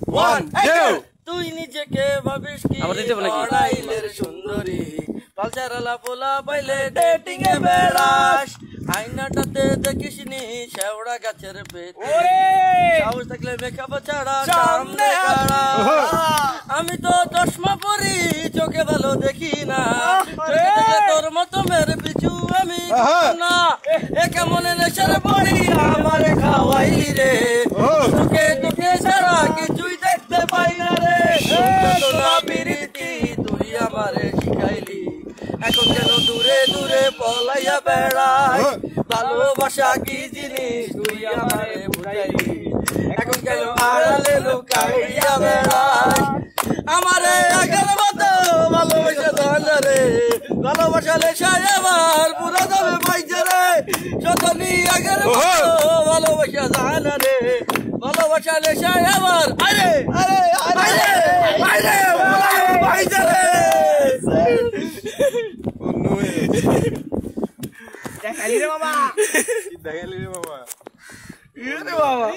1 2 তুই নিজেকে ভাবিস কি আবার দিতে হবে নাকি? লড়াইলের সুন্দরী পালচারালা পোলা পাইলে ডেটিং এ বেড়াস আয়নাটাতে দেখিস নি শেওড়া গাছের পেতে সাহস থাকলে মেকআপ ছাড়া সামনে খাড়া আমি তো চশমা পরি চোখে ভালো দেখি না চোখে দেখলে তোর মতো মেরে পিছু আমি না এ কেমন নেশার পড়ি আমারে খাওয়াইলি রে তোকে তোকে ছাড়া কিছুই দেখতে পাই না রে তোরা বিরতি তুই আমারে শিখাইলি এখন কেন দূরে দূরে পলাইয়া বেড়াই ভালোবাসা কি জিনিস তুই আমারে বুঝাইলি এখন কেন আড়ালে লুকাইয়া বেড়াই আমারে আগের মতো ভালোবাসা ধন রে ভালোবাসা লেশাই আমার পুরো যাবে পাইছে রে যতনি আগের মতো ভালোবাসা ধন রে ভালোবাসা লেশাই আমার আরে আরে আরে আরে পাইছে রে দেখালি রে বাবা দেখালি রে বাবা বাবা